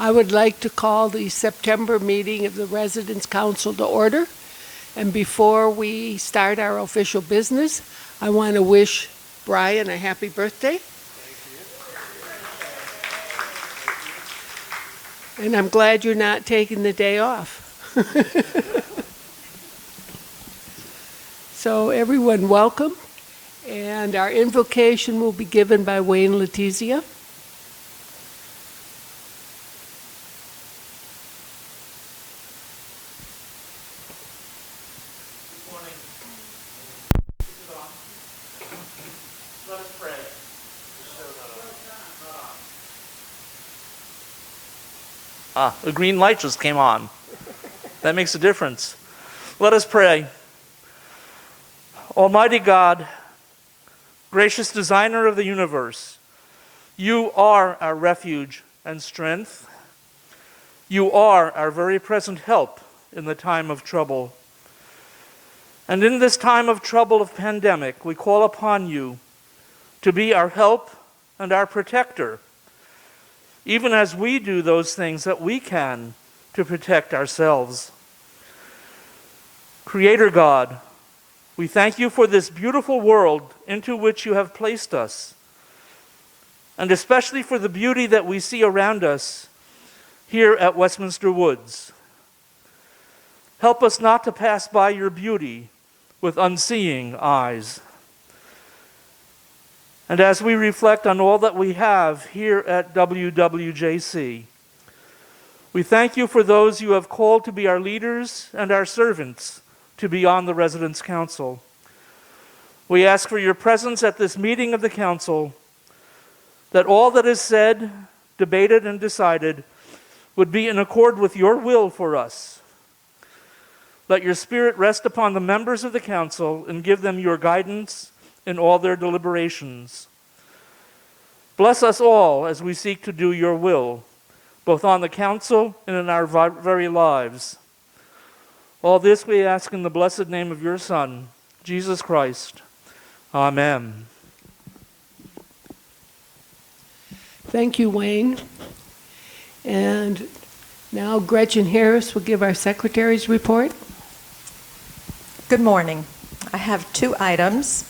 I would like to call the September meeting of the Residents' Council to order. And before we start our official business, I want to wish Brian a happy birthday. And I'm glad you're not taking the day off. So everyone, welcome. And our invocation will be given by Wayne Letizia. The green light just came on. That makes a difference. Let us pray. Almighty God, gracious designer of the universe, you are our refuge and strength. You are our very present help in the time of trouble. And in this time of trouble of pandemic, we call upon you to be our help and our protector, even as we do those things that we can to protect ourselves. Creator God, we thank you for this beautiful world into which you have placed us, and especially for the beauty that we see around us here at Westminster Woods. Help us not to pass by your beauty with unseeing eyes. And as we reflect on all that we have here at WWJC, we thank you for those you have called to be our leaders and our servants to be on the Residents' Council. We ask for your presence at this meeting of the Council, that all that is said, debated, and decided would be in accord with your will for us. Let your Spirit rest upon the members of the Council and give them your guidance in all their deliberations. Bless us all as we seek to do your will, both on the Council and in our very lives. All this we ask in the blessed name of your Son, Jesus Christ. Amen. Thank you, Wayne. And now Gretchen Harris will give our secretary's report. Good morning. I have 2 items.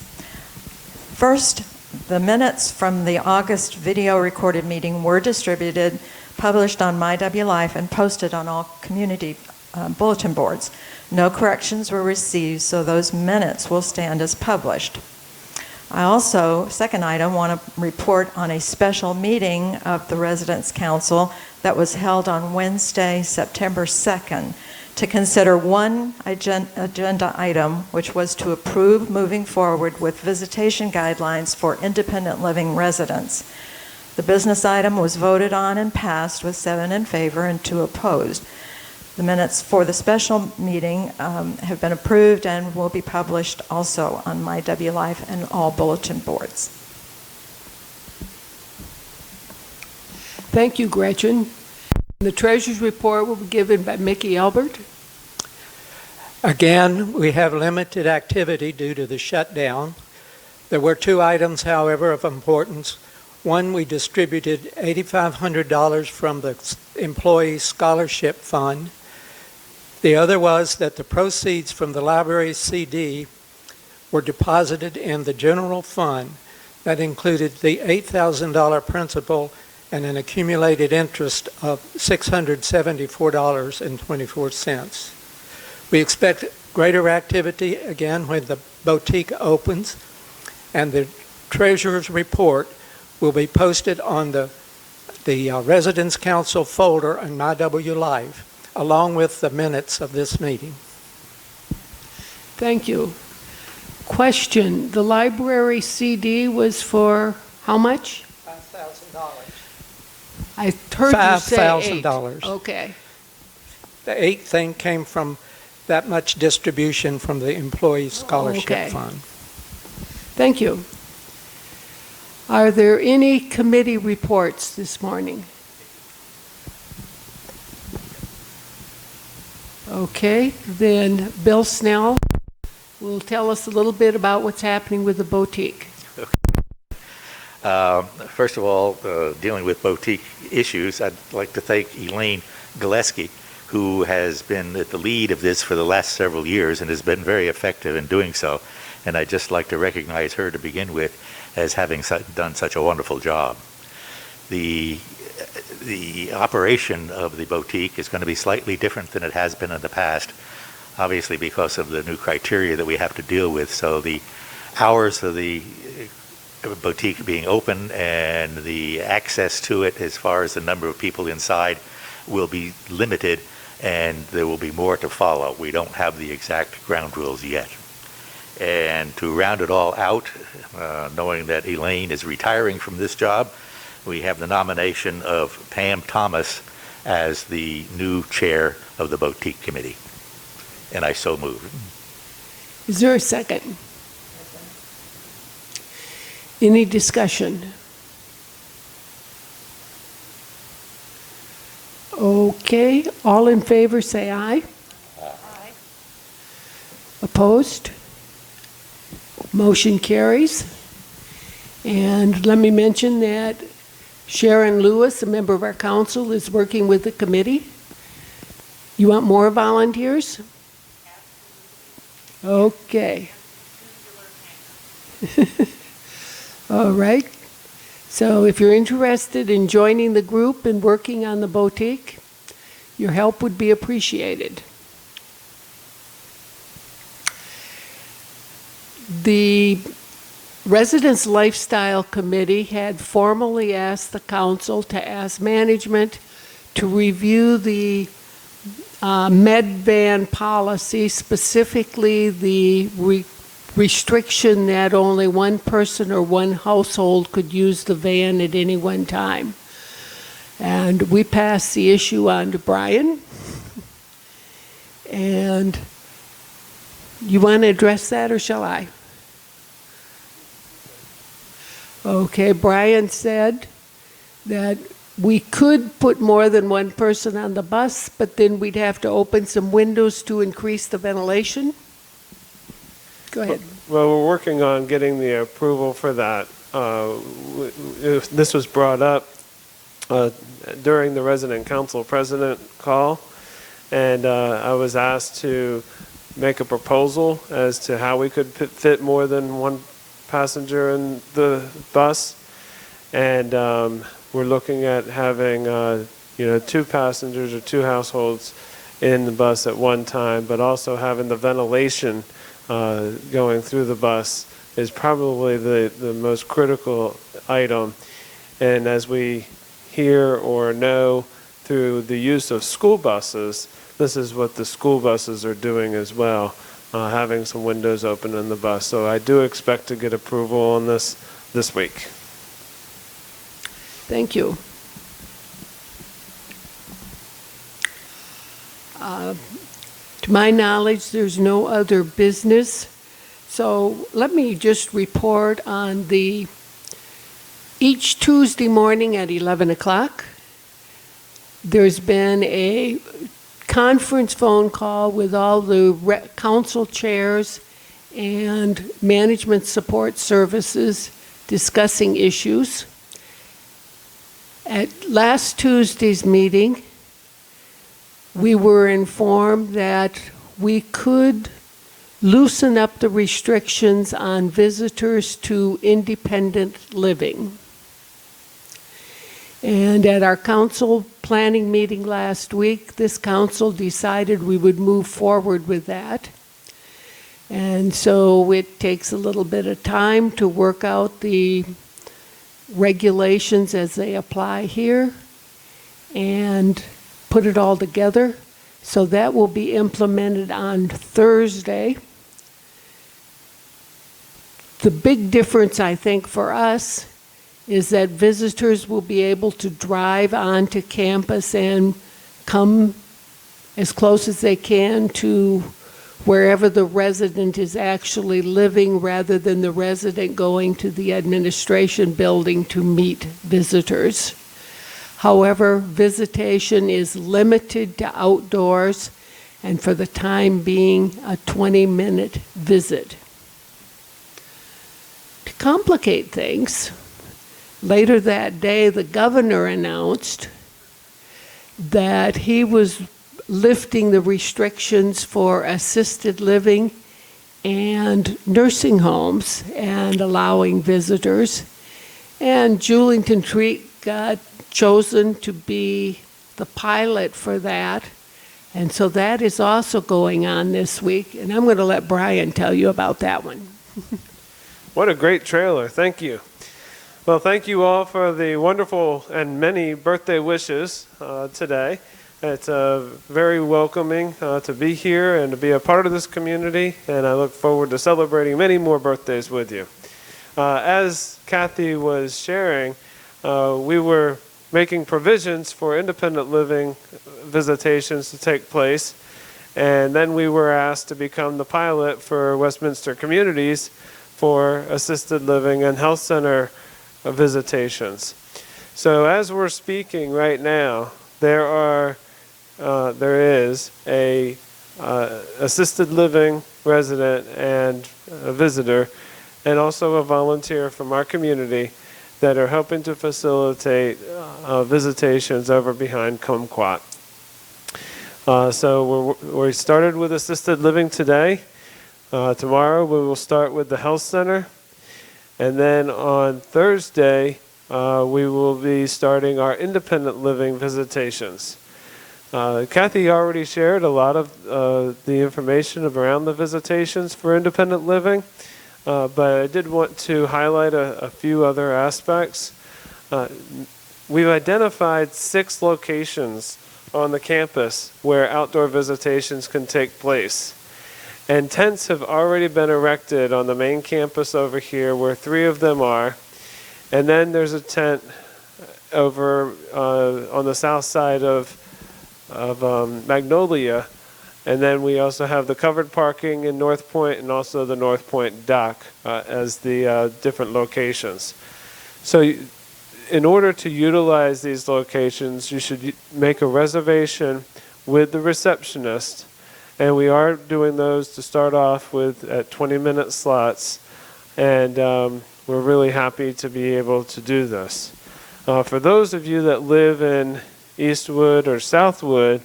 First, the minutes from the August video recorded meeting were distributed, published on MyWLife, and posted on all community bulletin boards. No corrections were received, so those minutes will stand as published. I also, second item, want to report on a special meeting of the Residents' Council that was held on Wednesday, September 2nd, to consider one agenda item, which was to approve moving forward with visitation guidelines for independent living residents. The business item was voted on and passed with 7 in favor and 2 opposed. The minutes for the special meeting have been approved and will be published also on MyWLife and all bulletin boards. Thank you, Gretchen. The treasurer's report will be given by Mickey Albert. Again, we have limited activity due to the shutdown. There were 2 items, however, of importance. One, we distributed $8,500 from the Employee Scholarship Fund. The other was that the proceeds from the library CD were deposited in the general fund. That included the $8,000 principal and an accumulated interest of $674.24. We expect greater activity again when the boutique opens, and the treasurer's report will be posted on the Residents' Council folder on MyWLife, along with the minutes of this meeting. Thank you. Question, the library CD was for how much? $5,000. I heard you say $5,000. $8,000. Okay. The 8 thing came from that much distribution from the Employee Scholarship Fund. Thank you. Are there any committee reports this morning? Okay, then Bill Snell will tell us a little bit about what's happening with the boutique. First of all, dealing with boutique issues, I'd like to thank Elaine Gillespie, who has been at the lead of this for the last several years and has been very effective in doing so. And I'd just like to recognize her to begin with as having done such a wonderful job. The operation of the boutique is going to be slightly different than it has been in the past, obviously because of the new criteria that we have to deal with. So the hours of the boutique being open and the access to it as far as the number of people inside will be limited, and there will be more to follow. We don't have the exact ground rules yet. And to round it all out, knowing that Elaine is retiring from this job, we have the nomination of Pam Thomas as the new chair of the boutique committee. And I so move. Is there a second? Any discussion? Okay, all in favor say aye. Aye. Opposed? Motion carries. And let me mention that Sharon Lewis, a member of our council, is working with the committee. You want more volunteers? Okay. All right. So if you're interested in joining the group and working on the boutique, your help would be appreciated. The Residence Lifestyle Committee had formally asked the council to ask management to review the med van policy, specifically the restriction that only one person or one household could use the van at any one time. And we passed the issue on to Brian. And you want to address that, or shall I? Okay, Brian said that we could put more than one person on the bus, but then we'd have to open some windows to increase the ventilation. Go ahead. Well, we're working on getting the approval for that. This was brought up during the resident council president call, and I was asked to make a proposal as to how we could fit more than one passenger in the bus, and we're looking at having 2 passengers or 2 households in the bus at one time, but also having the ventilation going through the bus is probably the most critical item. And as we hear or know through the use of school buses, this is what the school buses are doing as well, having some windows open in the bus. So I do expect to get approval on this week. Thank you. To my knowledge, there's no other business. So let me just report on each Tuesday morning at 11 o'clock, there's been a conference phone call with all the council chairs and management support services discussing issues. At last Tuesday's meeting, we were informed that we could loosen up the restrictions on visitors to independent living. And at our council planning meeting last week, this council decided we would move forward with that. And so it takes a little bit of time to work out the regulations as they apply here and put it all together. So that will be implemented on Thursday. The big difference, I think, for us is that visitors will be able to drive onto campus and come as close as they can to wherever the resident is actually living, rather than the resident going to the administration building to meet visitors. However, visitation is limited to outdoors, and for the time being, a 20-minute visit. To complicate things, later that day, the governor announced that he was lifting the restrictions for assisted living and nursing homes and allowing visitors. And Julington Creek got chosen to be the pilot for that. And so that is also going on this week. And I'm going to let Brian tell you about that one. What a great trailer. Thank you. Well, thank you all for the wonderful and many birthday wishes today. It's very welcoming to be here and to be a part of this community, and I look forward to celebrating many more birthdays with you. As Kathy was sharing, we were making provisions for independent living visitations to take place, and then we were asked to become the pilot for Westminster communities for assisted living and health center visitations. So as we're speaking right now, there is a assisted living resident and a visitor, and also a volunteer from our community that are helping to facilitate visitations over behind Kumquat. So we started with assisted living today. Tomorrow we will start with the health center. And then on Thursday, we will be starting our independent living visitations. Kathy already shared a lot of the information around the visitations for independent living, but I did want to highlight a few other aspects. We've identified 6 locations on the campus where outdoor visitations can take place. And tents have already been erected on the main campus over here, where 3 of them are. And then there's a tent over on the south side of Magnolia. And then we also have the covered parking in North Point and also the North Point dock as the different locations. So in order to utilize these locations, you should make a reservation with the receptionist. And we are doing those to start off with at 20-minute slots. And we're really happy to be able to do this. For those of you that live in Eastwood or Southwood,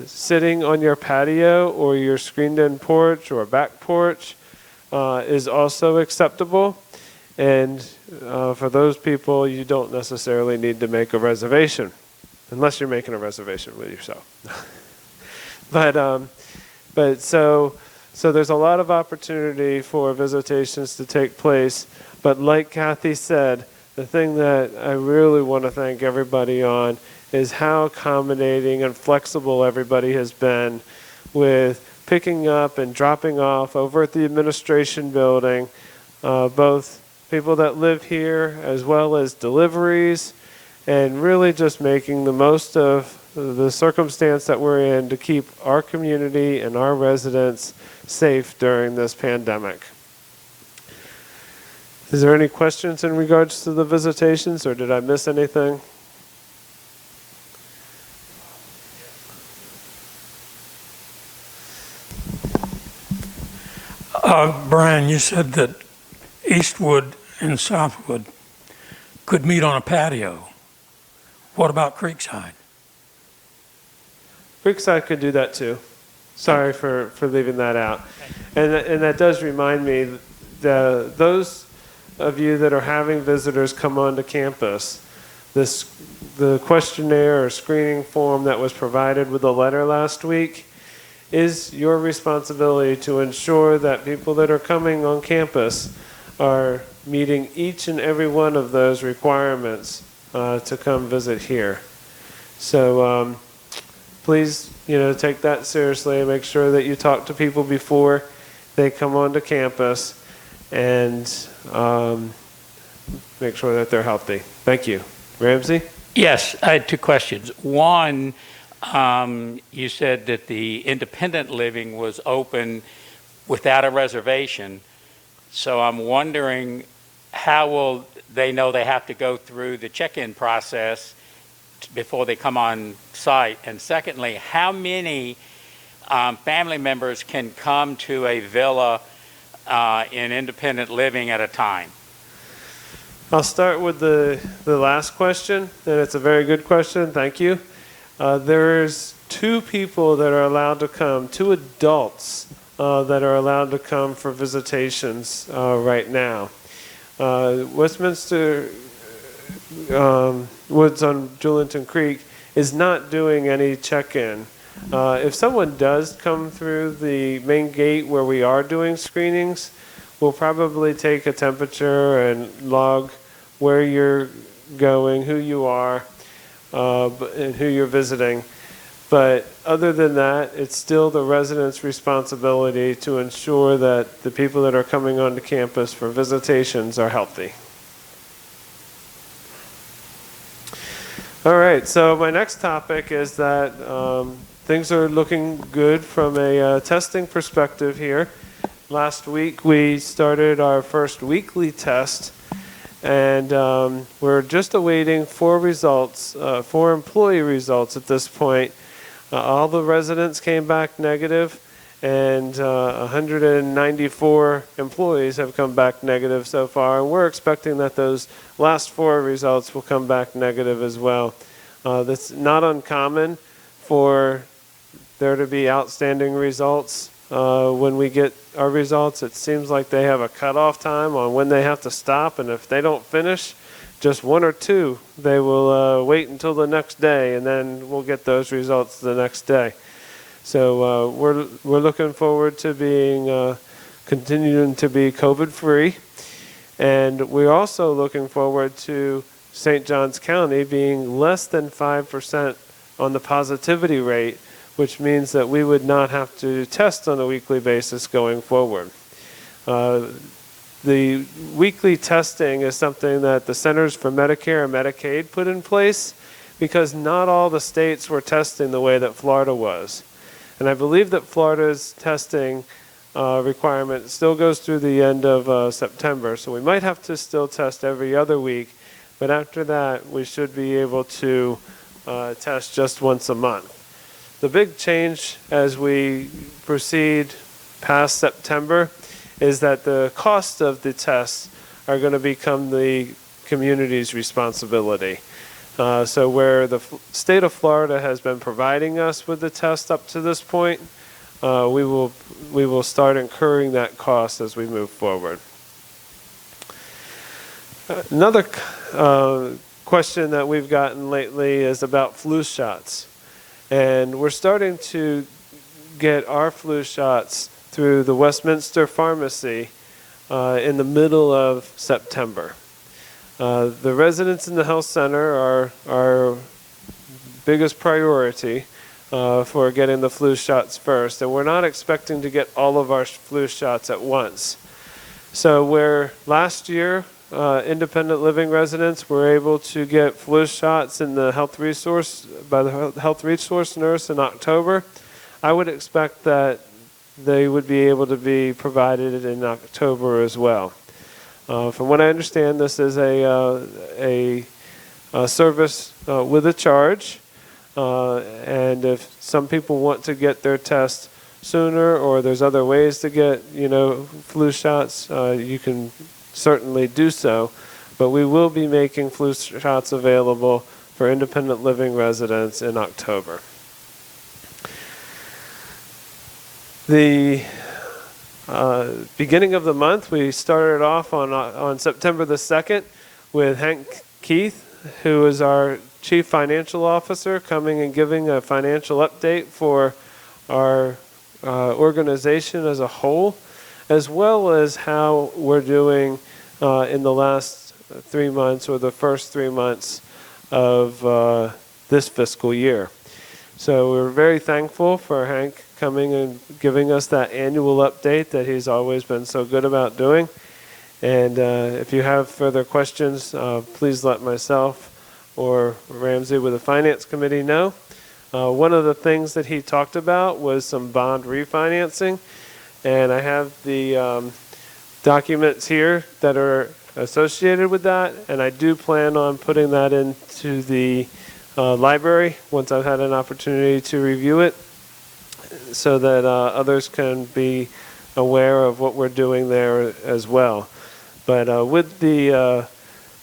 sitting on your patio or your screened-in porch or back porch is also acceptable. And for those people, you don't necessarily need to make a reservation, unless you're making a reservation with yourself. But so there's a lot of opportunity for visitations to take place. But like Kathy said, the thing that I really want to thank everybody on is how accommodating and flexible everybody has been with picking up and dropping off over at the administration building, both people that live here as well as deliveries, and really just making the most of the circumstance that we're in to keep our community and our residents safe during this pandemic. Is there any questions in regards to the visitations, or did I miss anything? Brian, you said that Eastwood and Southwood could meet on a patio. What about Creekside? Creekside could do that too. Sorry for leaving that out. And that does remind me, those of you that are having visitors come onto campus, the questionnaire or screening form that was provided with the letter last week is your responsibility to ensure that people that are coming on campus are meeting each and every one of those requirements to come visit here. So please, take that seriously and make sure that you talk to people before they come onto campus and make sure that they're healthy. Thank you. Ramsey? Yes, I had 2 questions. One, you said that the independent living was open without a reservation. So I'm wondering, how will they know they have to go through the check-in process before they come on site? And secondly, how many family members can come to a villa in independent living at a time? I'll start with the last question, and it's a very good question. Thank you. There's 2 people that are allowed to come, 2 adults that are allowed to come for visitations right now. Westminster Woods on Julington Creek is not doing any check-in. If someone does come through the main gate where we are doing screenings, we'll probably take a temperature and log where you're going, who you are, and who you're visiting. But other than that, it's still the residents' responsibility to ensure that the people that are coming onto campus for visitations are healthy. All right, so my next topic is that things are looking good from a testing perspective here. Last week we started our first weekly test, and we're just awaiting 4 results, 4 employee results at this point. All the residents came back negative, and 194 employees have come back negative so far, and we're expecting that those last 4 results will come back negative as well. That's not uncommon for there to be outstanding results. When we get our results, it seems like they have a cutoff time on when they have to stop, and if they don't finish just 1 or 2, they will wait until the next day, and then we'll get those results the next day. So we're looking forward to being continuing to be COVID-free, and we're also looking forward to St. Johns County being less than 5% on the positivity rate, which means that we would not have to test on a weekly basis going forward. The weekly testing is something that the Centers for Medicare and Medicaid put in place because not all the states were testing the way that Florida was. And I believe that Florida's testing requirement still goes through the end of September. So we might have to still test every other week, but after that we should be able to test just once a month. The big change as we proceed past September is that the cost of the tests are going to become the community's responsibility. So where the state of Florida has been providing us with the test up to this point, we will start incurring that cost as we move forward. Another question that we've gotten lately is about flu shots. And we're starting to get our flu shots through the Westminster Pharmacy in the middle of September. The residents in the health center are our biggest priority for getting the flu shots first, and we're not expecting to get all of our flu shots at once. So where last year independent living residents were able to get flu shots in the health resource by the health resource nurse in October, I would expect that they would be able to be provided in October as well. From what I understand, this is a service with a charge, and if some people want to get their test sooner, or there's other ways to get flu shots, you can certainly do so. But we will be making flu shots available for independent living residents in October. The beginning of the month, we started off on September the 2nd with Hank Keith, who is our Chief Financial Officer, coming and giving a financial update for our organization as a whole, as well as how we're doing in the last 3 months, or the first 3 months of this fiscal year. So we're very thankful for Hank coming and giving us that annual update that he's always been so good about doing. And if you have further questions, please let myself or Ramsey with the Finance Committee know. One of the things that he talked about was some bond refinancing, and I have the documents here that are associated with that, and I do plan on putting that into the library once I've had an opportunity to review it, so that others can be aware of what we're doing there as well. But with the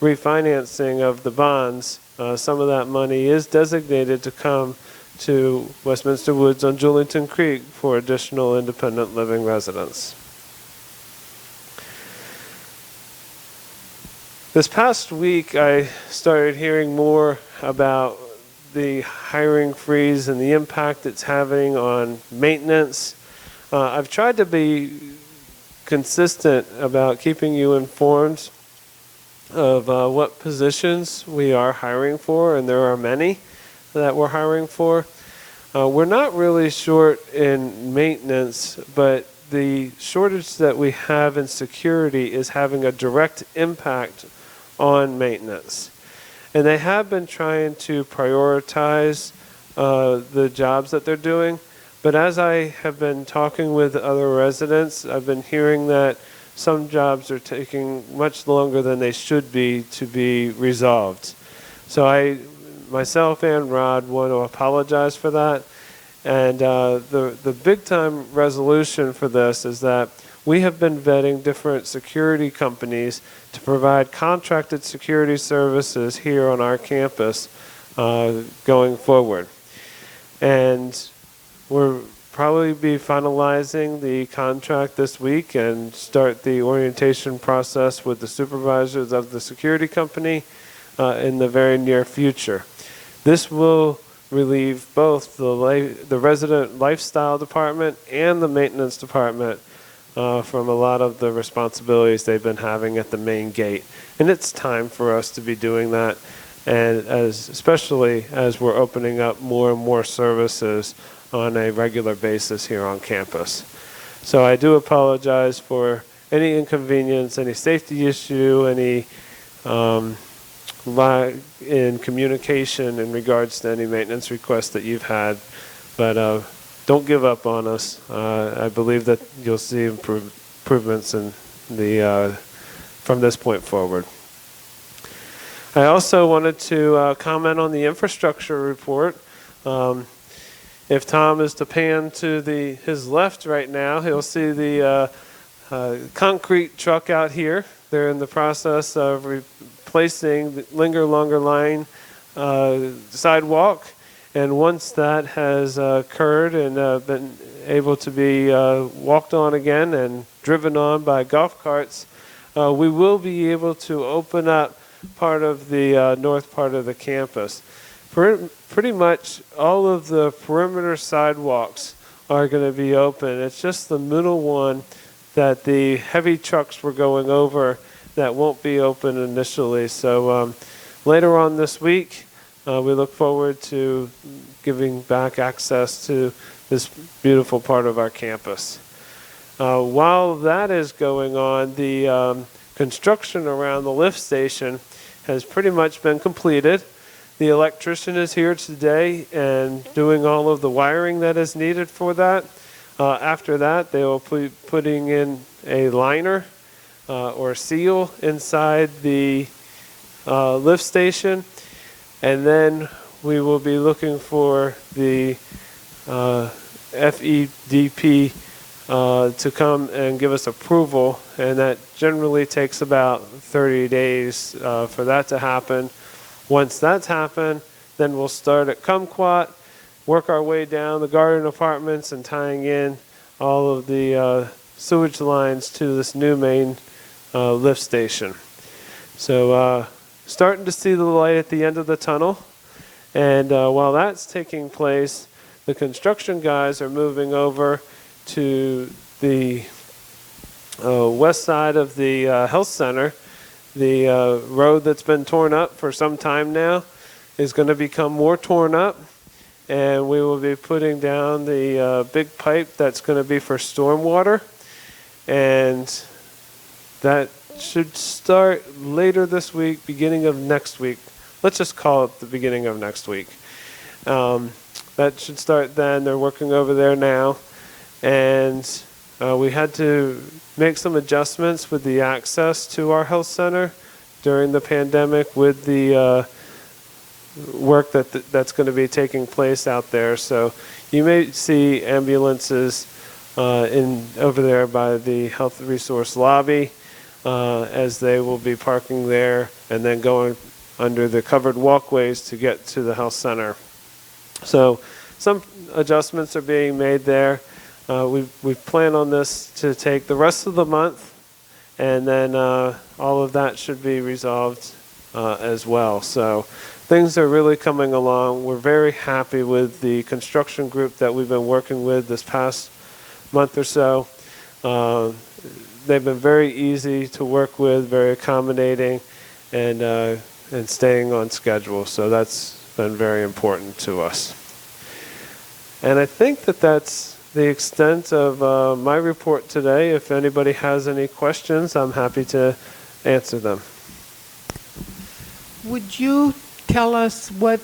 refinancing of the bonds, some of that money is designated to come to Westminster Woods on Julington Creek for additional independent living residents. This past week, I started hearing more about the hiring freeze and the impact it's having on maintenance. I've tried to be consistent about keeping you informed of what positions we are hiring for, and there are many that we're hiring for. We're not really short in maintenance, but the shortage that we have in security is having a direct impact on maintenance. And they have been trying to prioritize the jobs that they're doing. But as I have been talking with other residents, I've been hearing that some jobs are taking much longer than they should be to be resolved. So I, myself and Rod, want to apologize for that. And the big time resolution for this is that we have been vetting different security companies to provide contracted security services here on our campus going forward. And we'll probably be finalizing the contract this week and start the orientation process with the supervisors of the security company in the very near future. This will relieve both the resident lifestyle department and the maintenance department from a lot of the responsibilities they've been having at the main gate. And it's time for us to be doing that, and especially as we're opening up more and more services on a regular basis here on campus. So I do apologize for any inconvenience, any safety issue, any lag in communication in regards to any maintenance requests that you've had. But don't give up on us. I believe that you'll see improvements in from this point forward. I also wanted to comment on the infrastructure report. If Tom is to pan to his left right now, he'll see the concrete truck out here. They're in the process of replacing the Linger Longer Line sidewalk. And once that has occurred and been able to be walked on again and driven on by golf carts, we will be able to open up part of the north part of the campus. Pretty much all of the perimeter sidewalks are going to be open. It's just the middle one that the heavy trucks were going over that won't be open initially. So later on this week, we look forward to giving back access to this beautiful part of our campus. While that is going on, the construction around the lift station has pretty much been completed. The electrician is here today and doing all of the wiring that is needed for that. After that, they will be putting in a liner or seal inside the lift station. And then we will be looking for the FEDP to come and give us approval, and that generally takes about 30 days for that to happen. Once that's happened, then we'll start at Kumquat, work our way down the garden apartments and tying in all of the sewage lines to this new main lift station. So starting to see the light at the end of the tunnel. And while that's taking place, the construction guys are moving over to the west side of the health center. The road that's been torn up for some time now is going to become more torn up, and we will be putting down the big pipe that's going to be for stormwater, and that should start later this week, beginning of next week. Let's just call it the beginning of next week. That should start then. They're working over there now, and we had to make some adjustments with the access to our health center during the pandemic with the work that's going to be taking place out there. So you may see ambulances over there by the health resource lobby. as they will be parking there and then going under the covered walkways to get to the health center. So some adjustments are being made there. We've planned on this to take the rest of the month, and then all of that should be resolved as well. So things are really coming along. We're very happy with the construction group that we've been working with this past month or so. They've been very easy to work with, very accommodating, and staying on schedule. So that's been very important to us. And I think that that's the extent of my report today. If anybody has any questions, I'm happy to answer them. Would you tell us what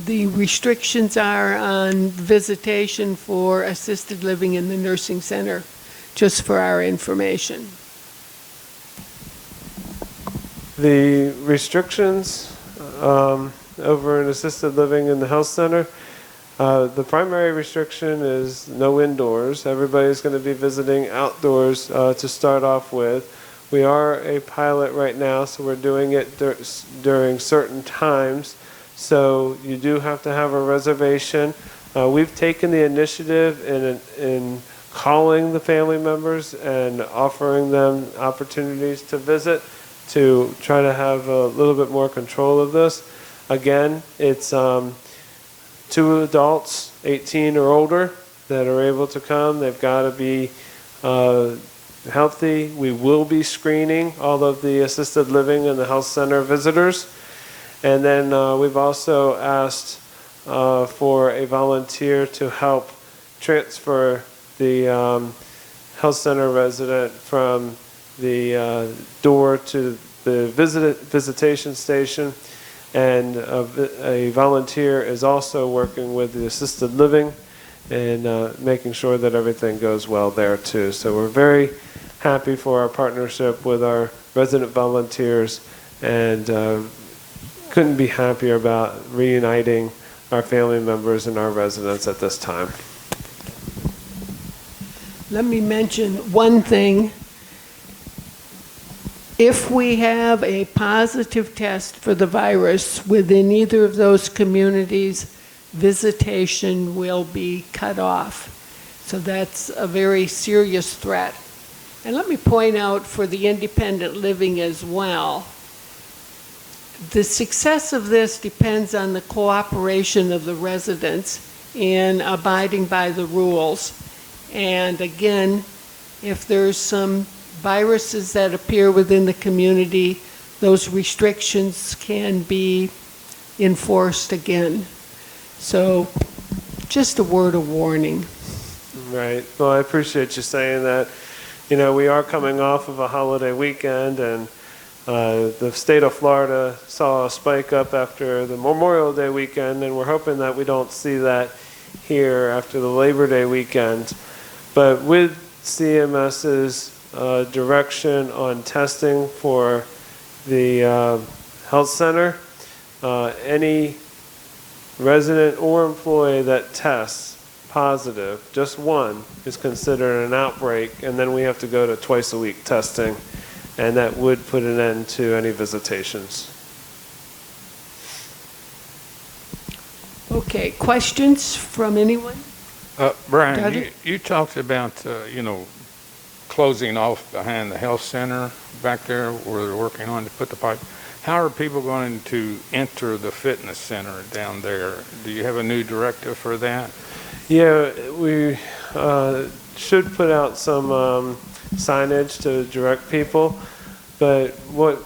the restrictions are on visitation for assisted living in the nursing center, just for our information? The restrictions over in assisted living in the health center, the primary restriction is no indoors. Everybody's going to be visiting outdoors to start off with. We are a pilot right now, so we're doing it during certain times. So you do have to have a reservation. We've taken the initiative in calling the family members and offering them opportunities to visit to try to have a little bit more control of this. Again, it's 2 adults, 18 or older, that are able to come. They've got to be healthy. We will be screening all of the assisted living and the health center visitors. And then we've also asked for a volunteer to help transfer the health center resident from the door to the visitation station. And a volunteer is also working with the assisted living and making sure that everything goes well there too. So we're very happy for our partnership with our resident volunteers, and couldn't be happier about reuniting our family members and our residents at this time. Let me mention one thing. If we have a positive test for the virus within either of those communities, visitation will be cut off. So that's a very serious threat. And let me point out for the independent living as well, the success of this depends on the cooperation of the residents in abiding by the rules. And again, if there's some viruses that appear within the community, those restrictions can be enforced again. So just a word of warning. Right. Well, I appreciate you saying that. You know, we are coming off of a holiday weekend, and the state of Florida saw a spike up after the Memorial Day weekend, and we're hoping that we don't see that here after the Labor Day weekend. But with CMS's direction on testing for the health center, any resident or employee that tests positive, just one, is considered an outbreak, and then we have to go to twice a week testing, and that would put an end to any visitations. Okay, questions from anyone? Brian, you talked about, closing off behind the health center back there where they're working on to put the pipe. How are people going to enter the fitness center down there? Do you have a new directive for that? Yeah, we should put out some signage to direct people, but what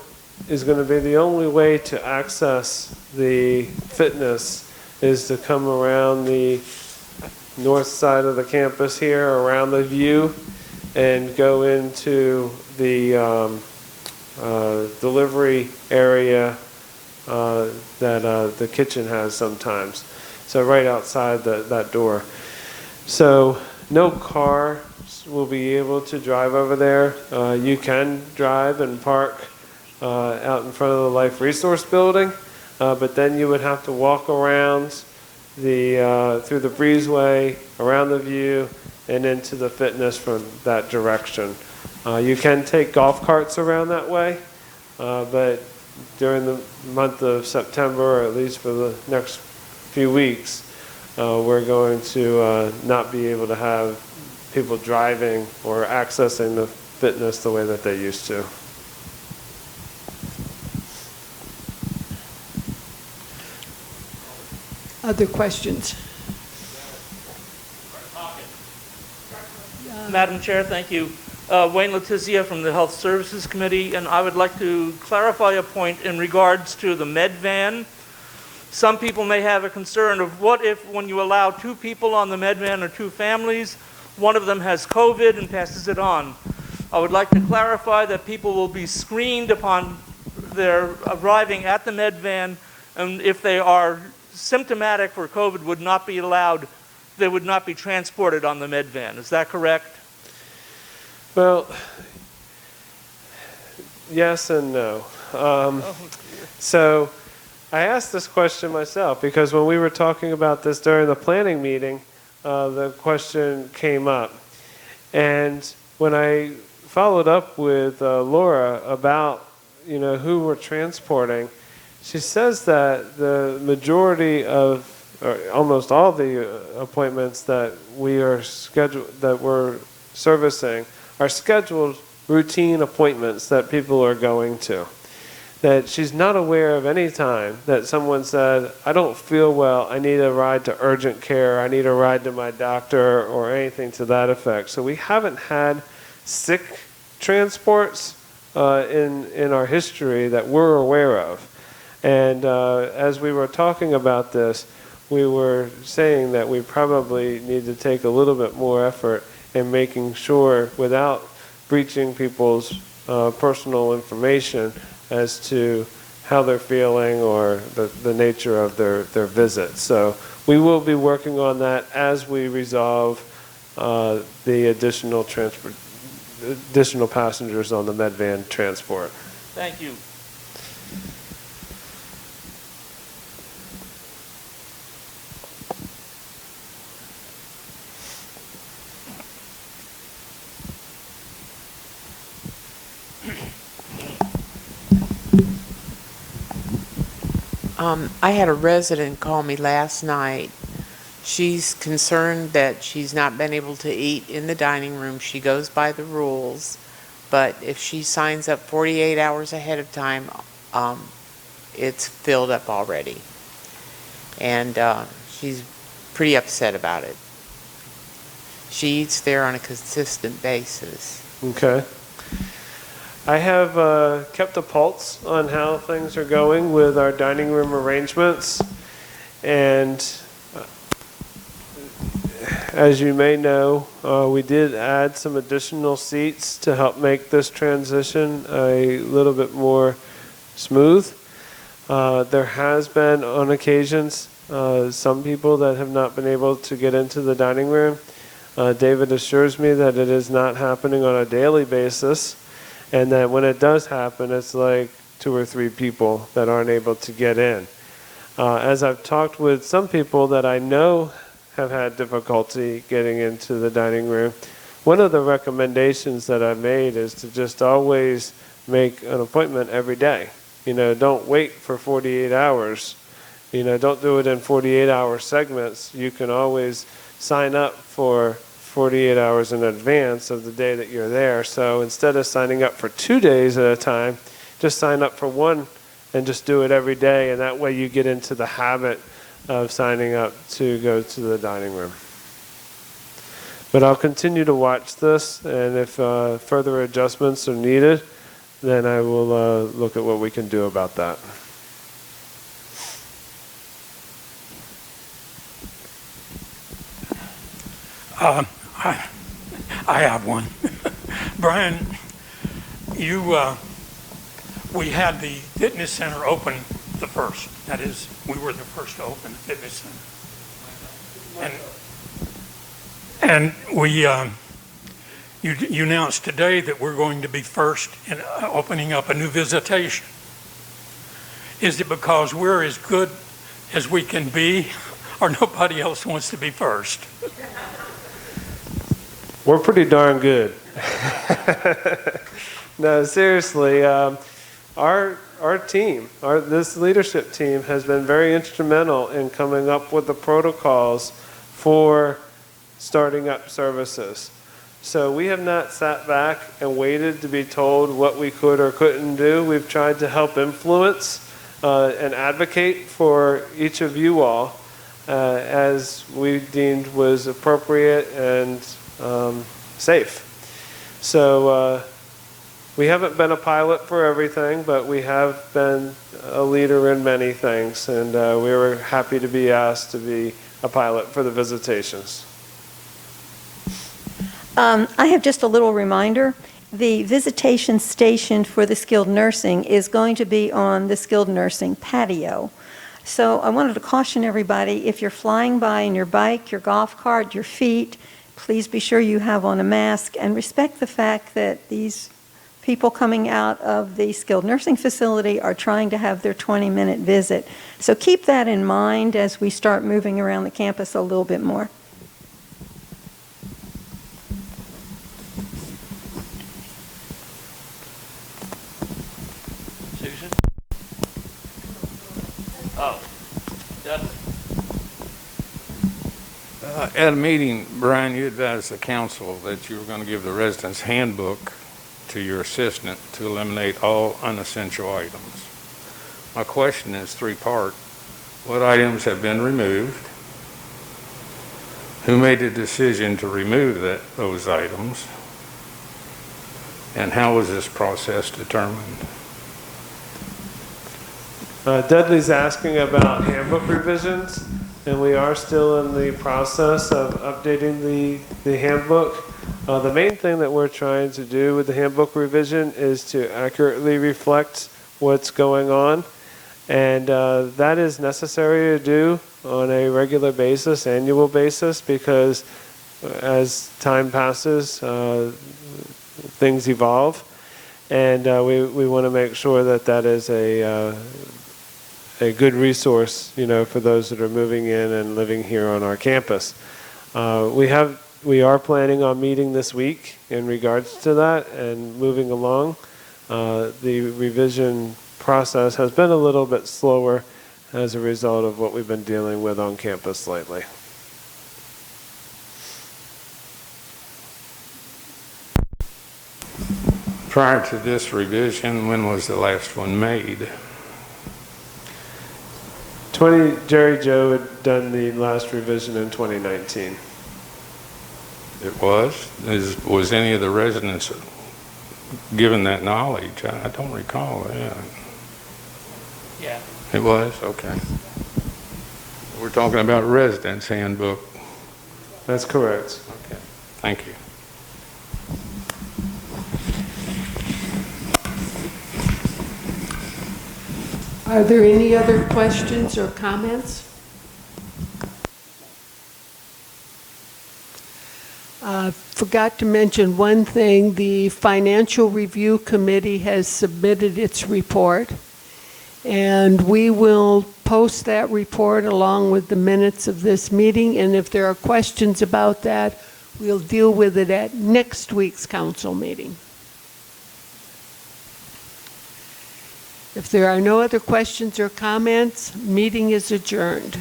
is going to be the only way to access the fitness is to come around the north side of the campus here, around the view, and go into the delivery area that the kitchen has sometimes. So right outside that door. So no car will be able to drive over there. You can drive and park out in front of the Life Resource Building, but then you would have to walk around through the breezeway, around the view, and into the fitness from that direction. You can take golf carts around that way, but during the month of September, or at least for the next few weeks, we're going to not be able to have people driving or accessing the fitness the way that they used to. Other questions? Madam Chair, thank you. Wayne Letizia from the Health Services Committee, and I would like to clarify a point in regards to the med van. Some people may have a concern of what if, when you allow 2 people on the med van or 2 families, one of them has COVID and passes it on. I would like to clarify that people will be screened upon their arriving at the med van, and if they are symptomatic for COVID, would not be allowed, they would not be transported on the med van. Is that correct? Well, yes and no. So I asked this question myself because when we were talking about this during the planning meeting, the question came up. And when I followed up with Laura about, who we're transporting, she says that the majority of, or almost all the appointments that we're servicing are scheduled routine appointments that people are going to. That she's not aware of any time that someone said, I don't feel well, I need a ride to urgent care, I need a ride to my doctor, or anything to that effect. So we haven't had sick transports in our history that we're aware of. And as we were talking about this, we were saying that we probably need to take a little bit more effort in making sure, without breaching people's personal information as to how they're feeling or the nature of their visit. So we will be working on that as we resolve the additional passengers on the med van transport. Thank you. I had a resident call me last night. She's concerned that she's not been able to eat in the dining room. She goes by the rules, but if she signs up 48 hours ahead of time, it's filled up already. And she's pretty upset about it. She eats there on a consistent basis. Okay. I have kept a pulse on how things are going with our dining room arrangements. And as you may know, we did add some additional seats to help make this transition a little bit more smooth. There has been, on occasions, some people that have not been able to get into the dining room. David assures me that it is not happening on a daily basis. And that when it does happen, it's like 2 or 3 people that aren't able to get in. As I've talked with some people that I know have had difficulty getting into the dining room, one of the recommendations that I've made is to just always make an appointment every day. Don't wait for 48 hours. Don't do it in 48-hour segments. You can always sign up for 48 hours in advance of the day that you're there. So instead of signing up for 2 days at a time, just sign up for 1 and just do it every day. And that way you get into the habit of signing up to go to the dining room. But I'll continue to watch this, and if further adjustments are needed, then I will look at what we can do about that. I have one. Brian, we had the fitness center open the first. That is, we were the first to open the fitness center. And you announced today that we're going to be first in opening up a new visitation. Is it because we're as good as we can be, or nobody else wants to be first? We're pretty darn good. No, seriously, our team, this leadership team has been very instrumental in coming up with the protocols for starting up services. So we have not sat back and waited to be told what we could or couldn't do. We've tried to help influence and advocate for each of you all as we deemed was appropriate and safe. So we haven't been a pilot for everything, but we have been a leader in many things, and we were happy to be asked to be a pilot for the visitations. I have just a little reminder. The visitation station for the skilled nursing is going to be on the skilled nursing patio. So I wanted to caution everybody, if you're flying by in your bike, your golf cart, your feet, please be sure you have on a mask and respect the fact that these people coming out of the skilled nursing facility are trying to have their 20-minute visit. So keep that in mind as we start moving around the campus a little bit more. Susan? Oh, Dudley. At a meeting, Brian, you advised the council that you were going to give the residents handbook to your assistant to eliminate all unessential items. My question is three-part. What items have been removed? Who made the decision to remove those items? And how was this process determined? Dudley's asking about handbook revisions, and we are still in the process of updating the handbook. The main thing that we're trying to do with the handbook revision is to accurately reflect what's going on, and that is necessary to do on a regular basis, annual basis, because as time passes, things evolve, and we want to make sure that that is a good resource, for those that are moving in and living here on our campus. We are planning on meeting this week in regards to that and moving along. The revision process has been a little bit slower as a result of what we've been dealing with on campus lately. Prior to this revision, when was the last one made? Jerry Joe had done the last revision in 2019. It was? Was any of the residents given that knowledge? I don't recall that. Yeah. It was? Okay. We're talking about residents handbook. That's correct. Okay. Thank you. Are there any other questions or comments? Forgot to mention one thing. The Financial Review Committee has submitted its report, and we will post that report along with the minutes of this meeting, and if there are questions about that, we'll deal with it at next week's council meeting. If there are no other questions or comments, meeting is adjourned.